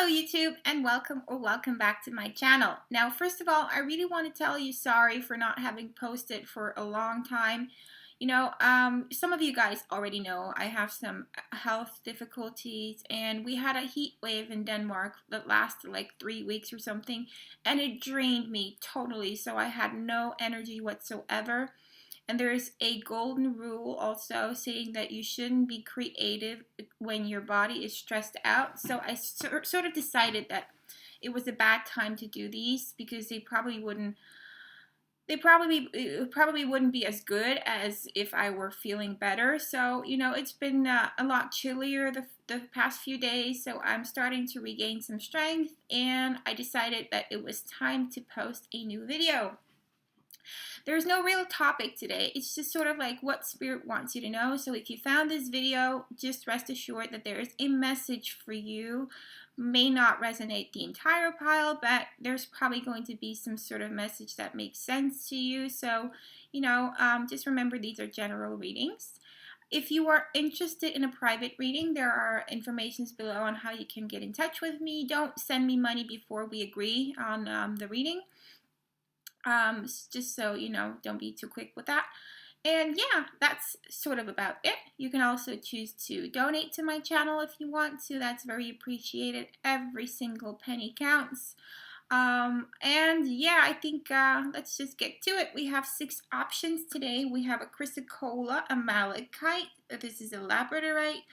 Hello YouTube, and welcome back to my channel. Now first of all, I really want to tell you sorry for not having posted for a long time. Some of you guys already know I have some health difficulties, and we had a heat wave in Denmark that lasted like 3 weeks or something, and it drained me totally, so I had no energy whatsoever. And there is a golden rule also saying that you shouldn't be creative when your body is stressed out. So I sort of decided that it was a bad time to do these because it probably wouldn't be as good as if I were feeling better. So, it's been a lot chillier the past few days, so I'm starting to regain some strength, and I decided that it was time to post a new video. There's no real topic today. It's just sort of like what Spirit wants you to know. So if you found this video, just rest assured that there is a message for you. May not resonate the entire pile, but there's probably going to be some sort of message that makes sense to you. So, just remember these are general readings. If you are interested in a private reading, there are informations below on how you can get in touch with me. Don't send me money before we agree on the reading. Just so don't be too quick with that. And yeah, that's sort of about it. You can also choose to donate to my channel if you want to. That's very appreciated. Every single penny counts. And yeah, I think let's just get to it. We have 6 options today. We have a chrysocolla, a malachite, this is a labradorite,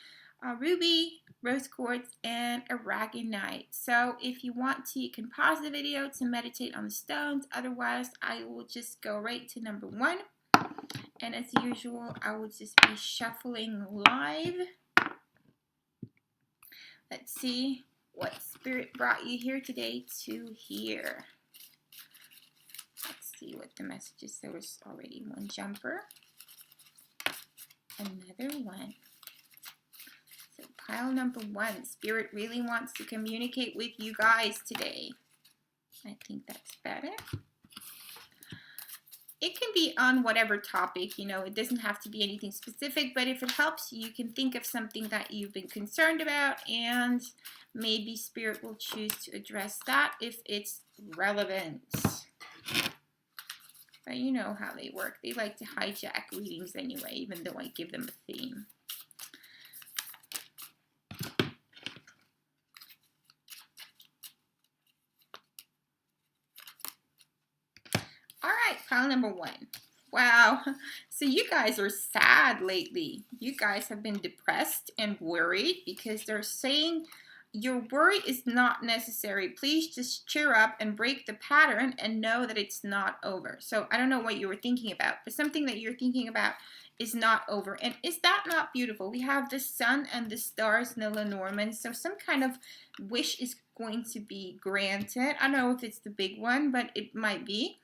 a ruby, rose quartz, and aragonite. So if you want to, you can pause the video to meditate on the stones. Otherwise, I will just go right to number 1. And as usual, I will just be shuffling live. Let's see what Spirit brought you here today to hear. Let's see what the message is. There was already one jumper. Another one. So pile number 1, Spirit really wants to communicate with you guys today. I think that's better. It can be on whatever topic, it doesn't have to be anything specific, but if it helps you, you can think of something that you've been concerned about, and maybe Spirit will choose to address that if it's relevant. But you know how they work. They like to hijack readings anyway, even though I give them a theme. Pile number 1. Wow. So you guys are sad lately. You guys have been depressed and worried because they're saying your worry is not necessary. Please just cheer up and break the pattern and know that it's not over. So I don't know what you were thinking about, but something that you're thinking about is not over. And is that not beautiful? We have the sun and the stars in the Lenormand. So some kind of wish is going to be granted. I don't know if it's the big one, but it might be.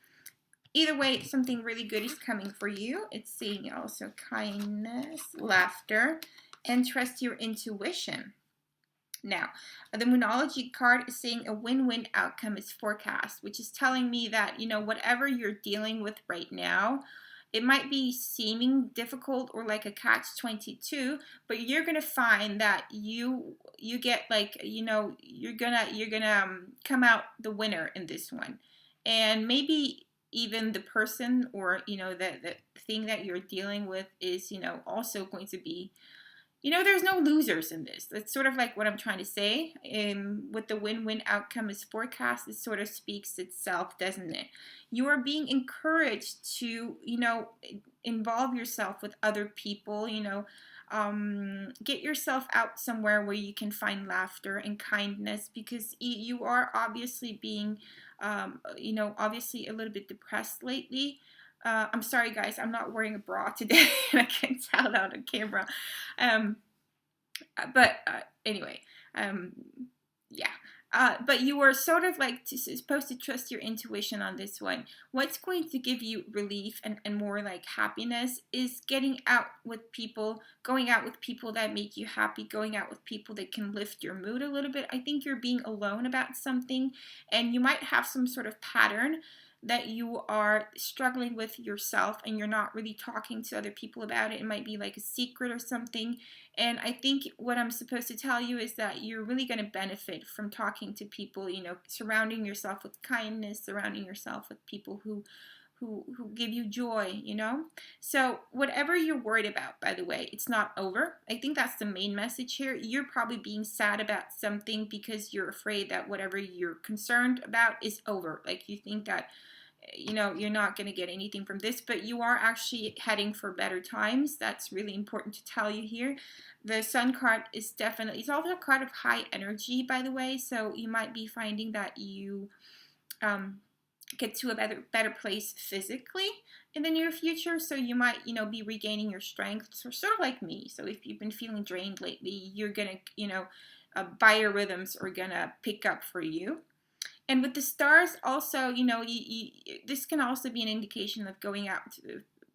Either way, something really good is coming for you. It's saying also kindness, laughter, and trust your intuition. Now, the Moonology card is saying a win-win outcome is forecast, which is telling me that, whatever you're dealing with right now, it might be seeming difficult or like a catch-22, but you're gonna find that you get like, you're gonna come out the winner in this one, and maybe even the person or the thing that you're dealing with is also going to be there's no losers in this. That's sort of like what I'm trying to say. With the win-win outcome is forecast, it sort of speaks itself, doesn't it? You are being encouraged to involve yourself with other people. Get yourself out somewhere where you can find laughter and kindness, because you are obviously being obviously a little bit depressed lately. I'm sorry guys, I'm not wearing a bra today and I can't tell that on camera. Anyway, yeah. But you are sort of like supposed to trust your intuition on this one. What's going to give you relief and more like happiness is getting out with people, going out with people that make you happy, going out with people that can lift your mood a little bit. I think you're being alone about something, and you might have some sort of pattern that you are struggling with yourself and you're not really talking to other people about it. It might be like a secret or something. And I think what I'm supposed to tell you is that you're really going to benefit from talking to people, you know, surrounding yourself with kindness, surrounding yourself with people who give you joy, you know? So whatever you're worried about, by the way, it's not over. I think that's the main message here. You're probably being sad about something because you're afraid that whatever you're concerned about is over. Like you think that, you know, you're not going to get anything from this, but you are actually heading for better times. That's really important to tell you here. The Sun card is definitely, it's also a card of high energy, by the way. So you might be finding that you get to a better place physically in the near future. So you might, you know, be regaining your strength. So sort of like me. So if you've been feeling drained lately, you're going to, you know, biorhythms are going to pick up for you. And with the stars also, you know, this can also be an indication of going out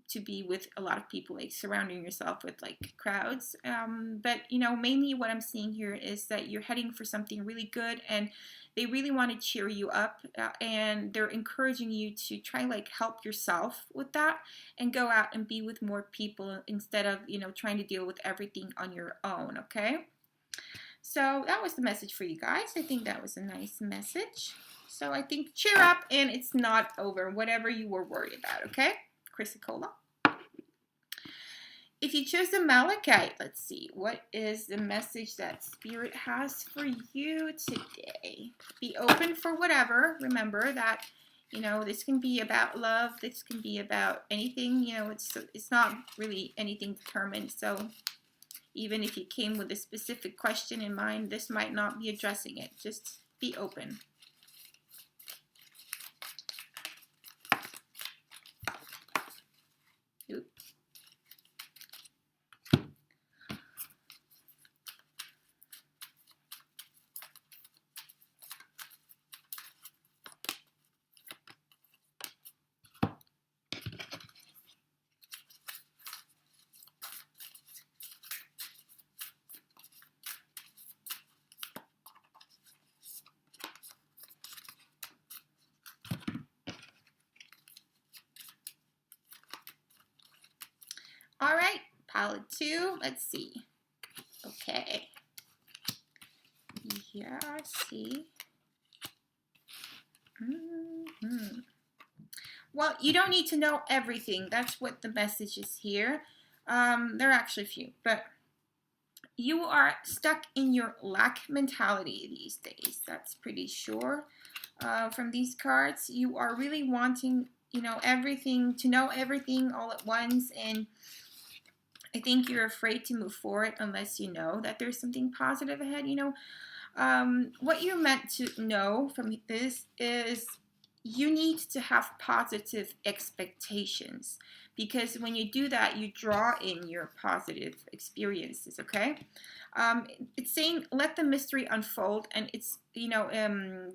to be with a lot of people, like surrounding yourself with like crowds. But, you know, mainly what I'm seeing here is that you're heading for something really good and they really want to cheer you up and they're encouraging you to try like help yourself with that and go out and be with more people instead of, you know, trying to deal with everything on your own, okay? So that was the message for you guys. I think that was a nice message. So I think cheer up and it's not over, whatever you were worried about, okay? Chrysicola. If you chose the Malachite, let's see. What is the message that Spirit has for you today? Be open for whatever. Remember that, you know, this can be about love. This can be about anything. You know, it's not really anything determined. So even if you came with a specific question in mind, this might not be addressing it. Just be open. Oops. All right, palette 2, let's see. Okay. Yeah, I see. Well, you don't need to know everything. That's what the message is here. There are actually a few, but you are stuck in your lack mentality these days. That's pretty sure. From these cards, you are really wanting, you know, everything, to know everything all at once, and I think you're afraid to move forward unless you know that there's something positive ahead. You know, what you're meant to know from this is you need to have positive expectations, because when you do that, you draw in your positive experiences, okay? It's saying let the mystery unfold, and it's, you know,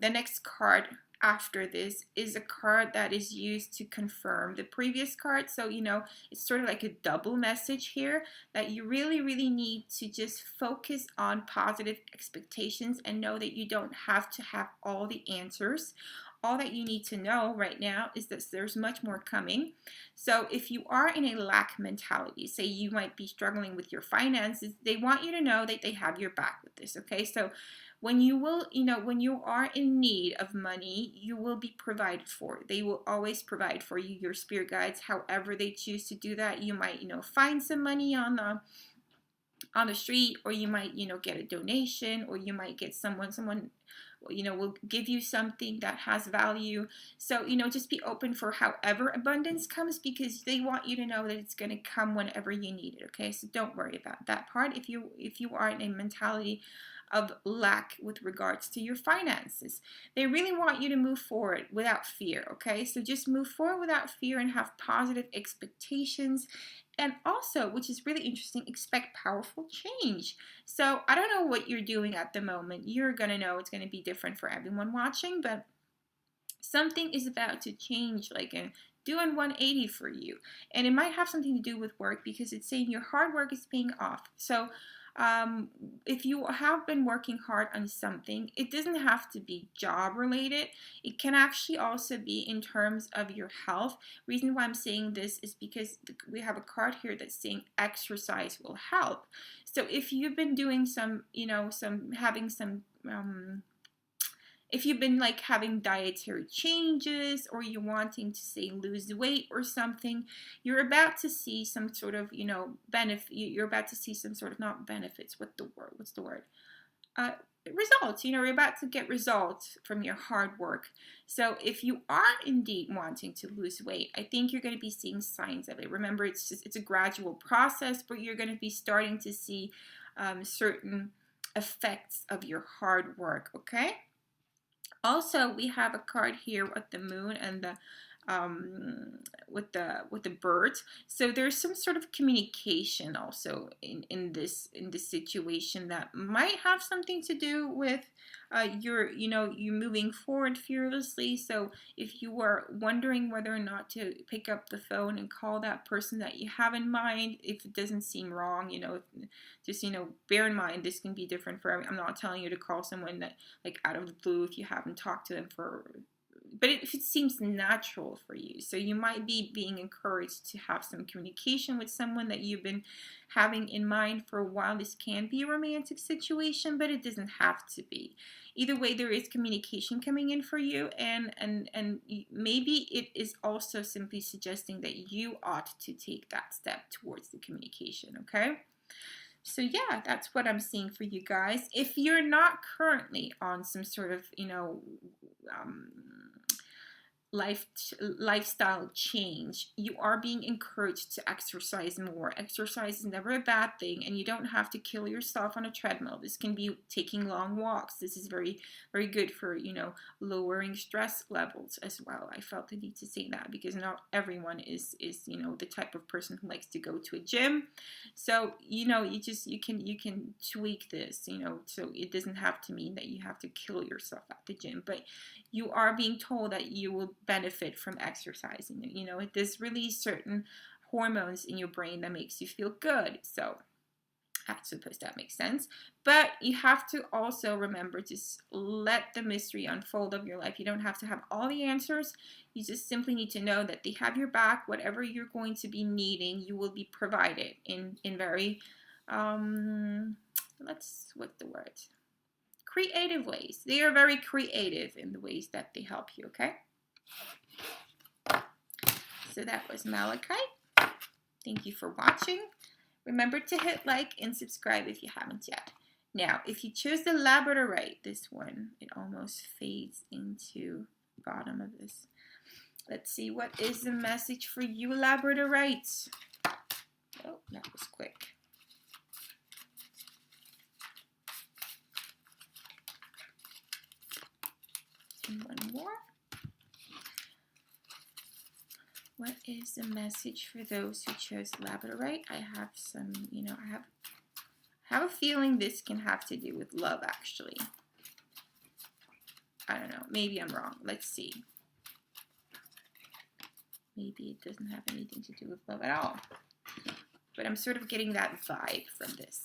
the next card after this is a card that is used to confirm the previous card. So, you know, it's sort of like a double message here that you really, really need to just focus on positive expectations and know that you don't have to have all the answers. All that you need to know right now is that there's much more coming. So if you are in a lack mentality, say you might be struggling with your finances, they want you to know that they have your back with this, okay? So when you will, you know, when you are in need of money, you will be provided for. They will always provide for you, your spirit guides, however they choose to do that. You might, you know, find some money on the street, or you might, you know, get a donation, or you might get someone, you know, will give you something that has value. So, you know, just be open for however abundance comes, because they want you to know that it's going to come whenever you need it, okay? So don't worry about that part if you are in a mentality of lack with regards to your finances. They really want you to move forward without fear, okay? So just move forward without fear and have positive expectations. And also, which is really interesting, expect powerful change. So I don't know what you're doing at the moment. You're going to know it's going to be different for everyone watching, but something is about to change, like do an 180 for you. And it might have something to do with work, because it's saying your hard work is paying off. So if you have been working hard on something, it doesn't have to be job related. It can actually also be in terms of your health. Reason why I'm saying this is because we have a card here that's saying exercise will help. So if you've been doing some, if you've been like having dietary changes, or you're wanting to say lose weight or something, you're about to see some sort of, benefit. You're about to see some sort of, not benefits, what's the word? Results. You're about to get results from your hard work. So if you are indeed wanting to lose weight, I think you're going to be seeing signs of it. Remember, it's a gradual process, but you're going to be starting to see certain effects of your hard work. Okay. Also, we have a card here with the moon and the with the birds. So there's some sort of communication also in this situation that might have something to do with you moving forward fearlessly. So if you are wondering whether or not to pick up the phone and call that person that you have in mind, if it doesn't seem wrong, just bear in mind this can be different for everyone. I'm not telling you to call someone that like out of the blue if you haven't talked to them but if it seems natural for you. So you might be being encouraged to have some communication with someone that you've been having in mind for a while. This can be a romantic situation, but it doesn't have to be. Either way, there is communication coming in for you, and maybe it is also simply suggesting that you ought to take that step towards the communication, okay? So yeah, that's what I'm seeing for you guys. If you're not currently on some sort of, lifestyle change, you are being encouraged to exercise more. Exercise is never a bad thing, and you don't have to kill yourself on a treadmill. This can be taking long walks. This is very, very good for, lowering stress levels as well. I felt the need to say that because not everyone is the type of person who likes to go to a gym. So, you can tweak this, so it doesn't have to mean that you have to kill yourself at the gym, but you are being told that you will benefit from exercising. There's release certain hormones in your brain that makes you feel good. So I suppose that makes sense. But you have to also remember to let the mystery unfold of your life. You don't have to have all the answers. You just simply need to know that they have your back. Whatever you're going to be needing, you will be provided in very, what's the word? Creative ways. They are very creative in the ways that they help you, okay? So that was Malachi. Thank you for watching. Remember to hit like and subscribe if you haven't yet. Now, if you choose the labradorite, this one, it almost fades into the bottom of this. Let's see, what is the message for you, labradorites? Oh, that was quick. And one more. What is the message for those who chose labradorite? I have some, I have a feeling this can have to do with love, actually. I don't know. Maybe I'm wrong. Let's see. Maybe it doesn't have anything to do with love at all. But I'm sort of getting that vibe from this.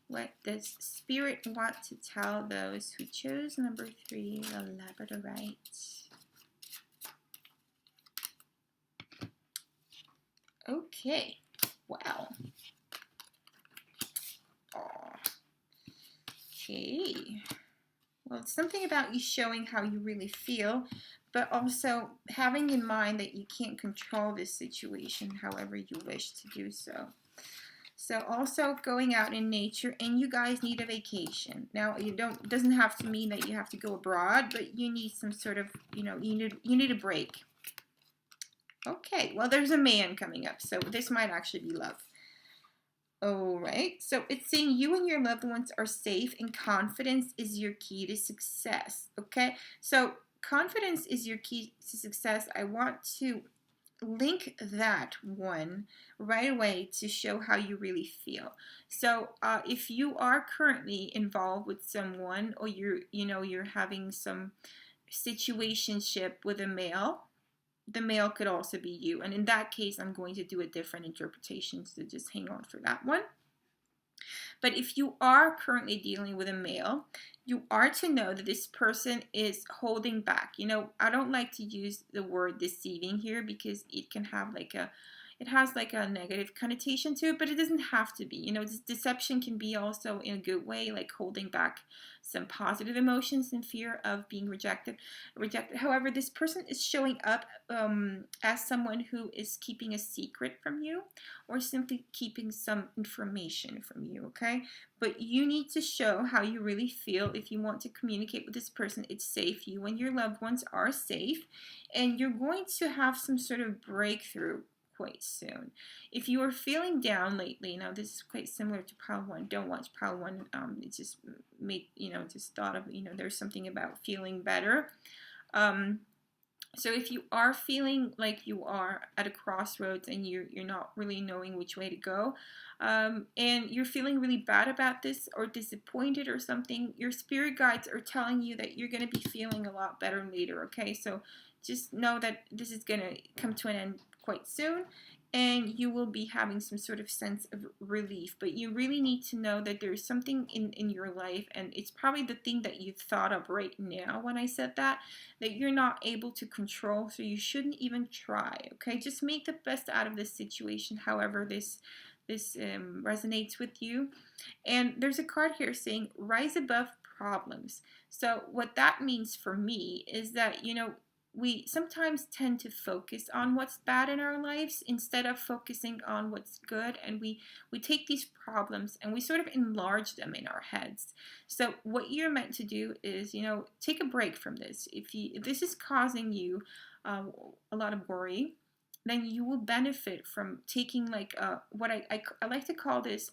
What does Spirit want to tell those who chose number 3, the labradorite? Okay. Wow. Oh. Okay. Well, it's something about you showing how you really feel, but also having in mind that you can't control this situation however you wish to do so. So also going out in nature, and you guys need a vacation. Now, it doesn't have to mean that you have to go abroad, but you need some sort of, you need a break. Okay, well, there's a man coming up, so this might actually be love. All right, so it's saying you and your loved ones are safe, and confidence is your key to success. Okay, so confidence is your key to success. I want to link that one right away to show how you really feel. So if you are currently involved with someone, or you're having some situationship with a male. The male could also be you. And in that case, I'm going to do a different interpretation, so just hang on for that one. But if you are currently dealing with a male, you are to know that this person is holding back. You know, I don't like to use the word deceiving here because it can have like it has like a negative connotation to it, but it doesn't have to be. You know, deception can be also in a good way, like holding back some positive emotions and fear of being rejected. However, this person is showing up as someone who is keeping a secret from you, or simply keeping some information from you, okay? But you need to show how you really feel if you want to communicate with this person. It's safe. You and your loved ones are safe, and you're going to have some sort of breakthrough quite soon. If you are feeling down lately, now this is quite similar to pile one. Don't watch pile one. It just just thought of, there's something about feeling better. So if you are feeling like you are at a crossroads and you're not really knowing which way to go, and you're feeling really bad about this or disappointed or something, your spirit guides are telling you that you're going to be feeling a lot better later, okay? So just know that this is going to come to an end quite soon, and you will be having some sort of sense of relief. But you really need to know that there's something in your life, and it's probably the thing that you thought of right now when I said that you're not able to control, so you shouldn't even try, okay? Just make the best out of this situation, however this resonates with you. And there's a card here saying rise above problems. So what that means for me is that, we sometimes tend to focus on what's bad in our lives instead of focusing on what's good, and we take these problems and we sort of enlarge them in our heads. So what you're meant to do is, take a break from this. If this is causing you a lot of worry, then you will benefit from taking like what I like to call this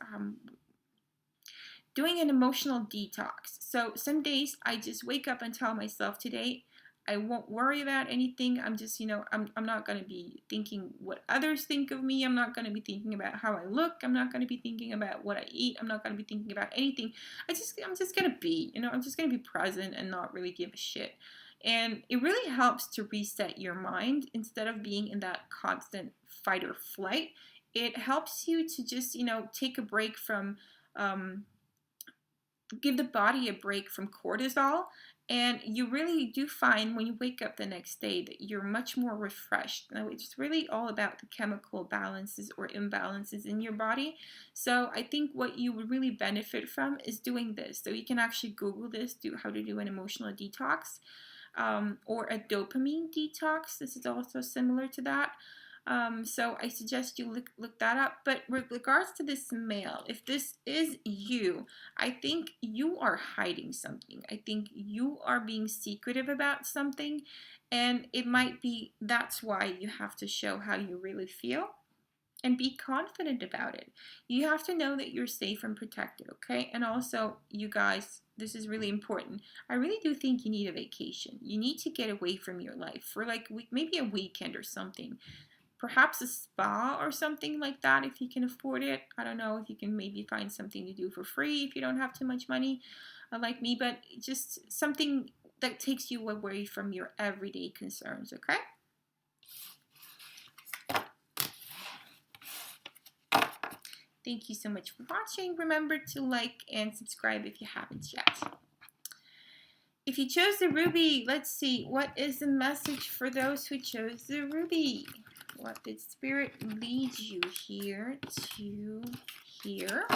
doing an emotional detox. So some days I just wake up and tell myself, today I won't worry about anything. I'm just, I'm not going to be thinking what others think of me. I'm not going to be thinking about how I look. I'm not going to be thinking about what I eat. I'm not going to be thinking about anything. I'm just going to be, I'm just going to be present and not really give a shit. And it really helps to reset your mind instead of being in that constant fight or flight. It helps you to just, take a break from, give the body a break from cortisol, and you really do find when you wake up the next day that you're much more refreshed. Now, it's really all about the chemical balances or imbalances in your body. So I think what you would really benefit from is doing this. So you can actually Google this, how to do an emotional detox, or a dopamine detox. This is also similar to that. So I suggest you look that up. But with regards to this male, if this is you, I think you are hiding something. I think you are being secretive about something, and it might be that's why you have to show how you really feel and be confident about it. You have to know that you're safe and protected, okay? And also, you guys, this is really important. I really do think you need a vacation. You need to get away from your life for like maybe a weekend or something. Perhaps a spa or something like that if you can afford it. I don't know if you can maybe find something to do for free if you don't have too much money like me, but just something that takes you away from your everyday concerns, okay? Thank you so much for watching. Remember to like and subscribe if you haven't yet. If you chose the ruby, let's see. What is the message for those who chose the ruby? What did Spirit lead you here to hear?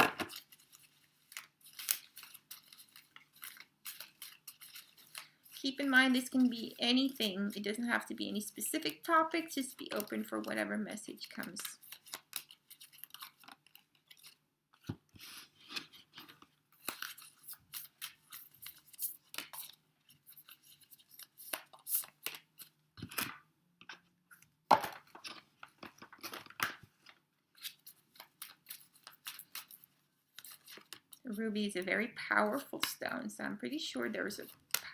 Keep in mind, this can be anything. It doesn't have to be any specific topic. Just be open for whatever message comes. Ruby is a very powerful stone, so I'm pretty sure there's a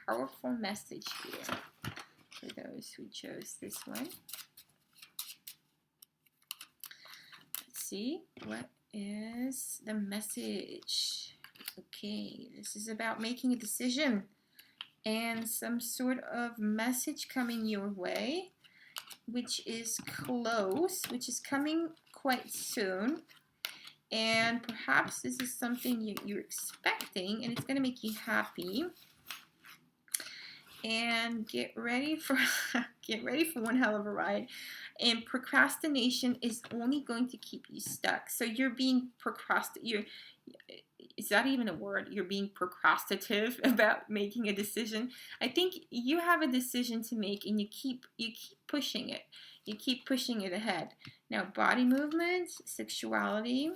powerful message here for those who chose this one. Let's see, what is the message? Okay, this is about making a decision. and some sort of message coming your way, which is close, which is coming quite soon. And perhaps this is something you're expecting, and it's going to make you happy. And get ready for one hell of a ride. And procrastination is only going to keep you stuck. So you're being is that even a word? You're being procrastinative about making a decision. I think you have a decision to make, and you keep pushing it. You keep pushing it ahead. Now, body movements, sexuality,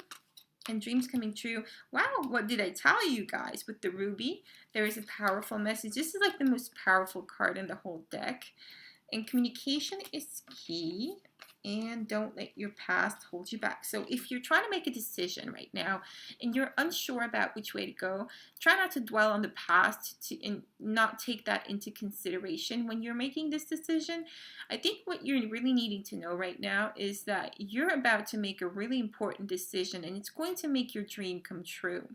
and dreams coming true. Wow, what did I tell you guys with the ruby? There is a powerful message. This is like the most powerful card in the whole deck. And communication is key. And don't let your past hold you back. So if you're trying to make a decision right now and you're unsure about which way to go, try not to dwell on the past and not take that into consideration when you're making this decision. I think what you're really needing to know right now is that you're about to make a really important decision, and it's going to make your dream come true.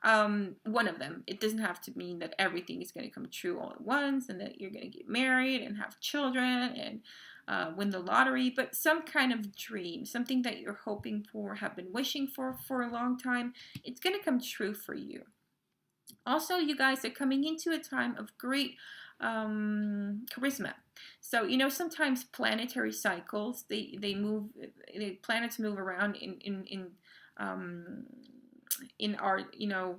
One of them. It doesn't have to mean that everything is going to come true all at once and that you're going to get married and have children and win the lottery, but some kind of dream, something that you're hoping for, have been wishing for a long time, it's going to come true for you. Also, you guys are coming into a time of great charisma. So, you know, sometimes planetary cycles, they move, the planets move around in our, you know,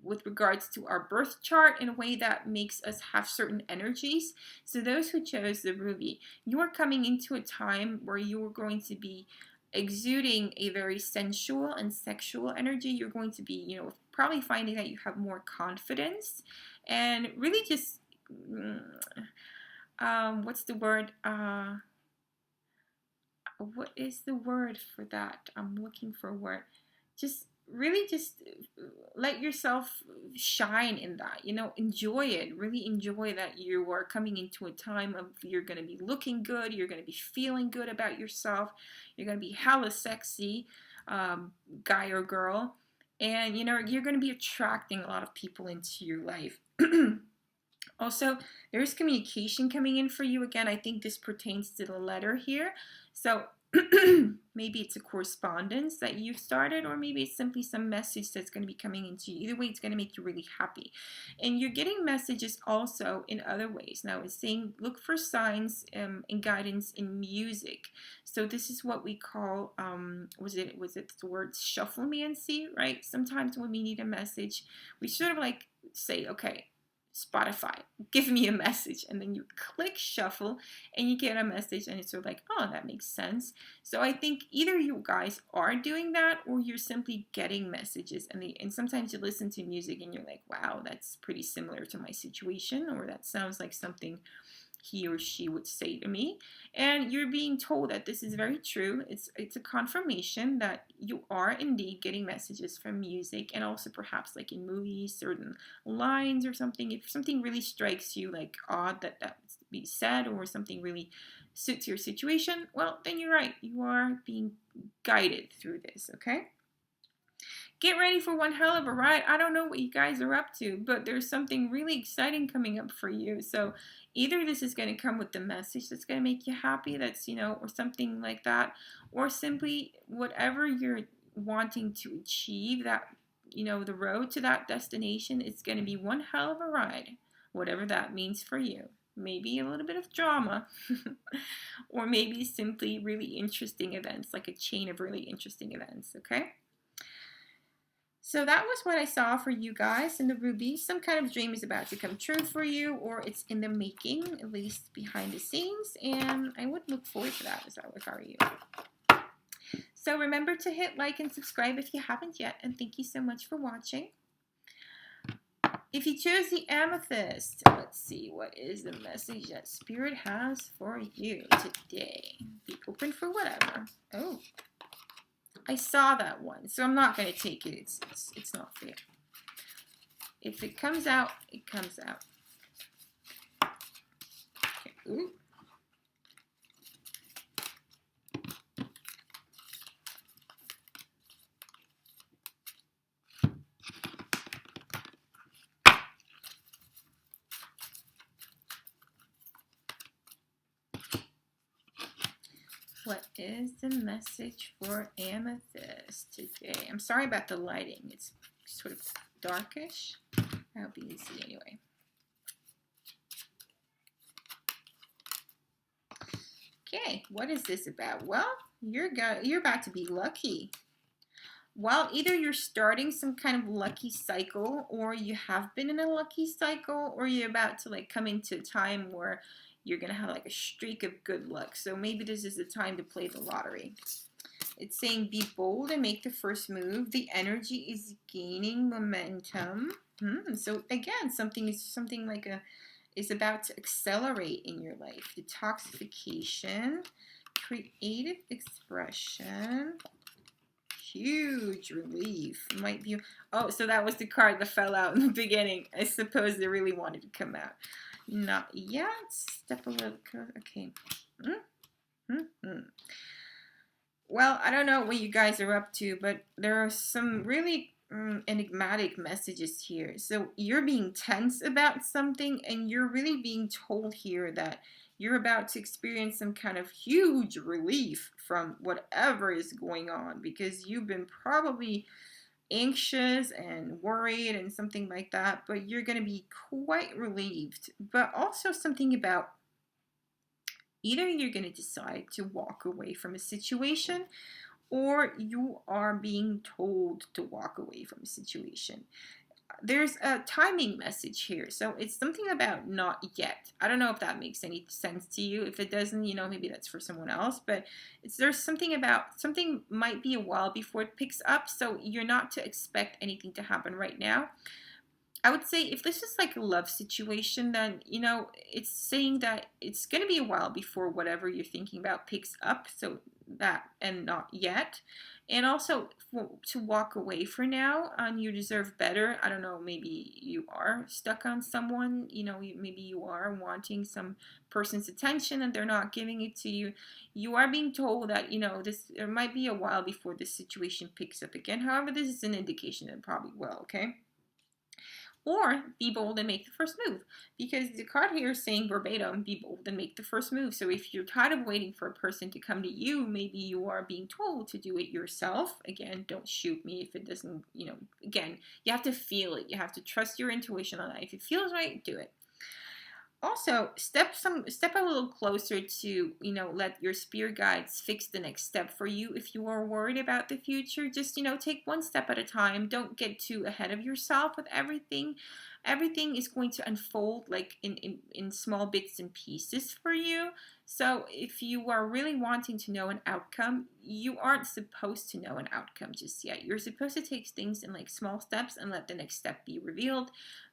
with regards to our birth chart in a way that makes us have certain energies. So those who chose the ruby, you are coming into a time where you are going to be exuding a very sensual and sexual energy. You're going to be, you know, probably finding that you have more confidence and really just, what's the word? What is the word for that? I'm looking for a word. Just really just let yourself shine in that, you know, enjoy it, really enjoy that you are coming into a time of you're going to be looking good, you're going to be feeling good about yourself, you're going to be hella sexy, guy or girl, and you know, you're going to be attracting a lot of people into your life. Also, there's communication coming in for you. Again, I think this pertains to the letter here. So maybe it's a correspondence that you've started, or maybe it's simply some message that's going to be coming into you. Either way, it's going to make you really happy. And you're getting messages also in other ways. Now, it's saying look for signs and guidance in music. So this is what we call, was it the word shufflemancy, right? Sometimes when we need a message, we sort of like say, okay, Spotify, give me a message, and then you click shuffle and you get a message, and it's sort of like, oh, that makes sense. So I think either you guys are doing that, or you're simply getting messages, and sometimes you listen to music and you're like, wow, that's pretty similar to my situation, or that sounds like something he or she would say to me, and you're being told that this is very true. It's a confirmation that you are indeed getting messages from music, and also perhaps like in movies, certain lines or something. If something really strikes you like odd that be said, or something really suits your situation, well, then you're right. You are being guided through this, okay? Get ready for one hell of a ride. I don't know what you guys are up to, but there's something really exciting coming up for you. So either this is going to come with the message that's going to make you happy, that's, you know, or something like that, or simply whatever you're wanting to achieve, that, you know, the road to that destination, it's going to be one hell of a ride, whatever that means for you. Maybe a little bit of drama, or maybe simply really interesting events, like a chain of really interesting events, okay? So that was what I saw for you guys in the ruby. Some kind of dream is about to come true for you, or it's in the making, at least behind the scenes, and I would look forward to that if I were you. So remember to hit like and subscribe if you haven't yet, and thank you so much for watching. If you chose the amethyst, let's see, what is the message that Spirit has for you today? Be open for whatever. Oh, I saw that one, so I'm not going to take it. It's not fair. If it comes out, it comes out. Okay. Ooh. What is the message for Amethyst today? I'm sorry about the lighting. It's sort of darkish. I hope you can see anyway. Okay, what is this about? Well, you're about to be lucky. Well, either you're starting some kind of lucky cycle, or you have been in a lucky cycle, or you're about to like come into a time where you're gonna have like a streak of good luck. So maybe this is the time to play the lottery. It's saying be bold and make the first move. The energy is gaining momentum. So again, something like is about to accelerate in your life. Detoxification, creative expression, huge relief. Might be. Oh, so that was the card that fell out in the beginning. I suppose they really wanted to come out. Not yet. Step a little. Okay. Well, I don't know what you guys are up to, but there are some really enigmatic messages here. So you're being tense about something, and you're really being told here that you're about to experience some kind of huge relief from whatever is going on, because you've been probably anxious and worried and something like that, but you're going to be quite relieved. But also something about either you're going to decide to walk away from a situation, or you are being told to walk away from a situation. There's a timing message here. So it's something about not yet. I don't know if that makes any sense to you. If it doesn't, you know, maybe that's for someone else. But there's something about something might be a while before it picks up. So you're not to expect anything to happen right now. I would say if this is like a love situation, then, you know, it's saying that it's going to be a while before whatever you're thinking about picks up. So that, and not yet. And also to walk away for now, and you deserve better. I don't know, maybe you are stuck on someone, you know, maybe you are wanting some person's attention and they're not giving it to you. You are being told that, you know, there might be a while before this situation picks up again. However, this is an indication that it probably will, okay? Or be bold and make the first move, because the card here is saying verbatim, be bold and make the first move. So if you're tired of waiting for a person to come to you, maybe you are being told to do it yourself. Again, don't shoot me if it doesn't, you know, again, you have to feel it. You have to trust your intuition on that. If it feels right, do it. Also, step a little closer to, you know, let your spirit guides fix the next step for you. If you are worried about the future, just, you know, take one step at a time. Don't get too ahead of yourself with everything. Everything is going to unfold like in small bits and pieces for you. So if you are really wanting to know an outcome, you aren't supposed to know an outcome just yet. You're supposed to take things in like small steps and let the next step be revealed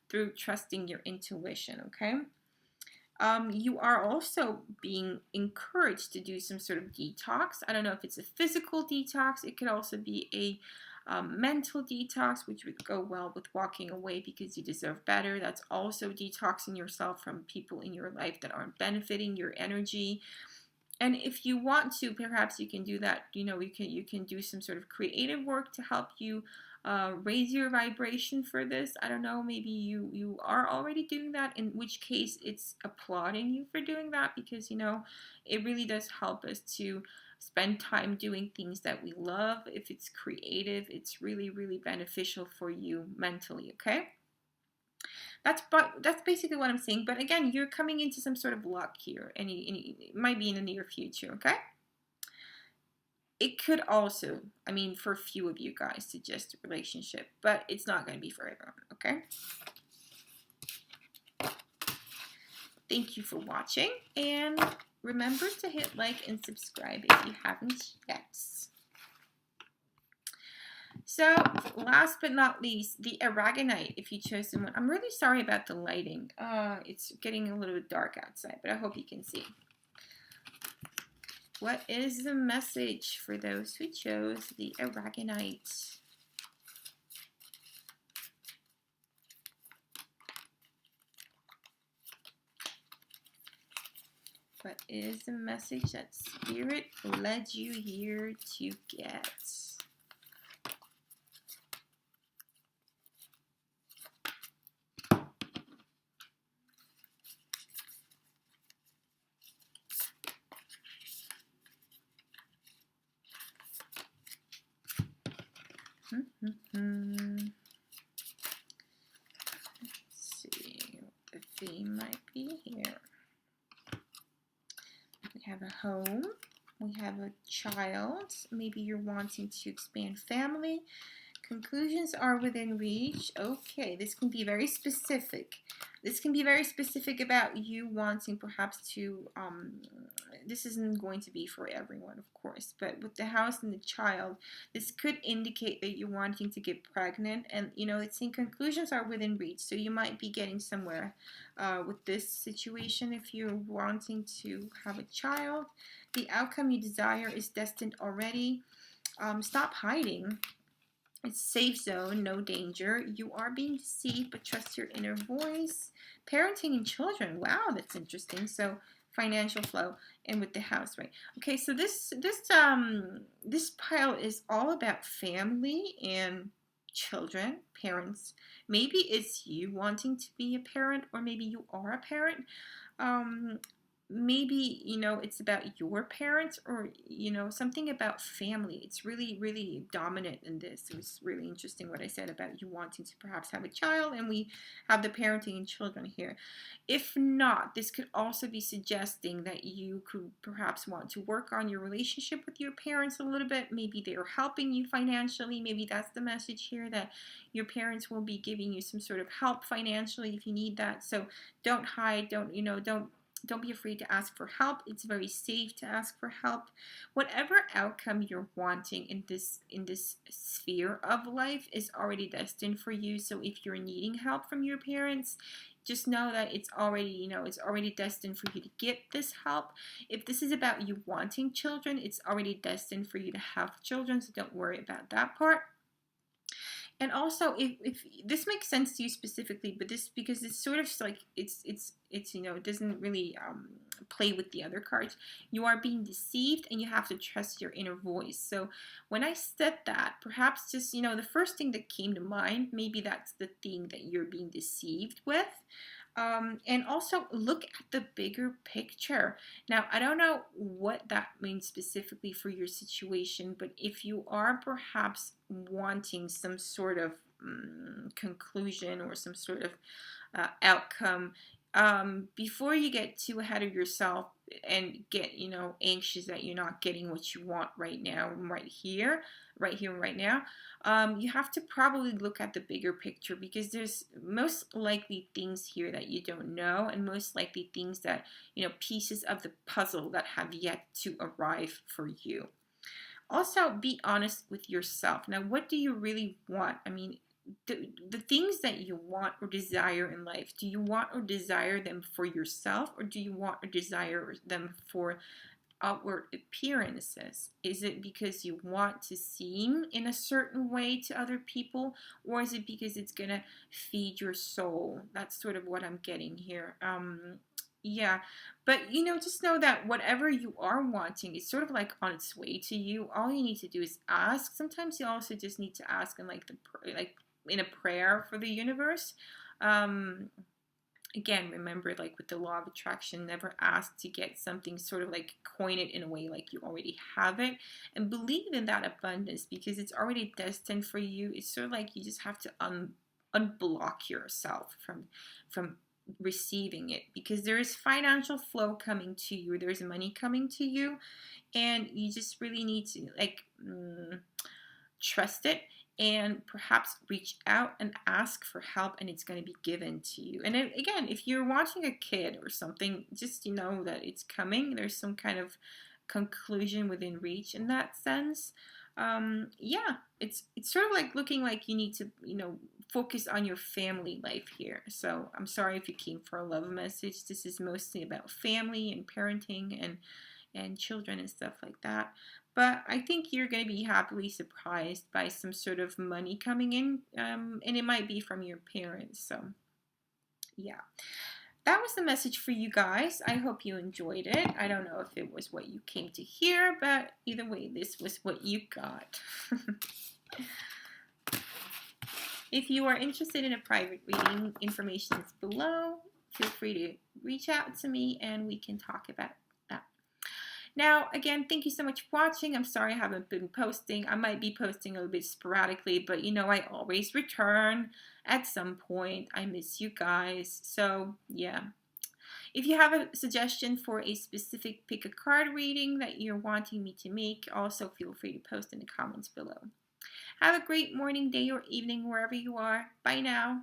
through trusting your intuition, okay? You are also being encouraged to do some sort of detox. I don't know if it's a physical detox. It could also be a mental detox, which would go well with walking away because you deserve better. That's also detoxing yourself from people in your life that aren't benefiting your energy. And if you want to, perhaps you can do that. You know, you can do some sort of creative work to help you raise your vibration for this. I don't know, maybe you are already doing that, in which case it's applauding you for doing that, because, you know, it really does help us to spend time doing things that we love. If it's creative, it's really, really beneficial for you mentally, okay? That's basically what I'm saying. But again, you're coming into some sort of luck here, and it might be in the near future, okay? It could also, I mean, for a few of you guys, suggest a relationship, but it's not going to be for everyone, okay? Thank you for watching, and remember to hit like and subscribe if you haven't yet. So, last but not least, the aragonite, if you chose someone. I'm really sorry about the lighting. It's getting a little bit dark outside, but I hope you can see. What is the message for those who chose the aragonite? What is the message that Spirit led you here to get? Let's see what the theme might be here. We have a home. We have a child. Maybe you're wanting to expand family. Conclusions are within reach. Okay, this can be very specific. This can be very specific about you wanting perhaps to, this isn't going to be for everyone, of course, but with the house and the child, this could indicate that you're wanting to get pregnant, and, you know, it's saying conclusions are within reach, so you might be getting somewhere with this situation if you're wanting to have a child. The outcome you desire is destined already. Stop hiding. It's safe zone, no danger. You are being deceived, but trust your inner voice. Parenting and children. Wow, that's interesting. So financial flow and with the house, right? Okay, so this pile is all about family and children, parents. Maybe it's you wanting to be a parent, or maybe you are a parent. Maybe, you know, it's about your parents, or, you know, something about family. It's really, really dominant in this. It was really interesting what I said about you wanting to perhaps have a child, and we have the parenting and children here. If not, this could also be suggesting that you could perhaps want to work on your relationship with your parents a little bit. Maybe they are helping you financially. Maybe that's the message here, that your parents will be giving you some sort of help financially if you need that. So don't hide. Don't be afraid to ask for help. It's very safe to ask for help. Whatever outcome you're wanting in this sphere of life is already destined for you. So if you're needing help from your parents, just know that it's already, you know, it's already destined for you to get this help. If this is about you wanting children, it's already destined for you to have children. So don't worry about that part. And also, if this makes sense to you specifically, but this, because it's sort of like, it's you know, it doesn't really play with the other cards. You are being deceived, and you have to trust your inner voice. So when I said that, perhaps just, you know, the first thing that came to mind, maybe that's the thing that you're being deceived with. And also look at the bigger picture. Now, I don't know what that means specifically for your situation, but if you are perhaps wanting some sort of conclusion or some sort of outcome, before you get too ahead of yourself and get, you know, anxious that you're not getting what you want right now, right here and right now, you have to probably look at the bigger picture, because there's most likely things here that you don't know, and most likely things that, you know, pieces of the puzzle that have yet to arrive for you. Also, be honest with yourself. Now, what do you really want? I mean, the things that you want or desire in life, do you want or desire them for yourself, or do you want or desire them for outward appearances? Is it because you want to seem in a certain way to other people, or is it because it's gonna feed your soul? That's sort of what I'm getting here. Yeah, but, you know, just know that whatever you are wanting is sort of like on its way to you. All you need to do is ask. Sometimes you also just need to ask in like in a prayer for the universe. Again, remember, like with the law of attraction, never ask to get something, sort of like coin it in a way like you already have it, and believe in that abundance, because it's already destined for you. It's sort of like you just have to unblock yourself from receiving it, because there is financial flow coming to you, there's money coming to you, and you just really need to like trust it, and perhaps reach out and ask for help, and it's going to be given to you. And then, again, if you're watching a kid or something, just, you know, that it's coming. There's some kind of conclusion within reach in that sense. Yeah, it's sort of like looking like you need to, you know, focus on your family life here. So I'm sorry if you came for a love message. This is mostly about family and parenting and children and stuff like that. But I think you're going to be happily surprised by some sort of money coming in, and it might be from your parents. So yeah, that was the message for you guys. I hope you enjoyed it. I don't know if it was what you came to hear, but either way, this was what you got. If you are interested in a private reading, information is below. Feel free to reach out to me and we can talk about that. Now, again, thank you so much for watching. I'm sorry I haven't been posting. I might be posting a little bit sporadically, but you know I always return at some point. I miss you guys. So, yeah. If you have a suggestion for a specific pick a card reading that you're wanting me to make, also feel free to post in the comments below. Have a great morning, day, or evening wherever you are. Bye now.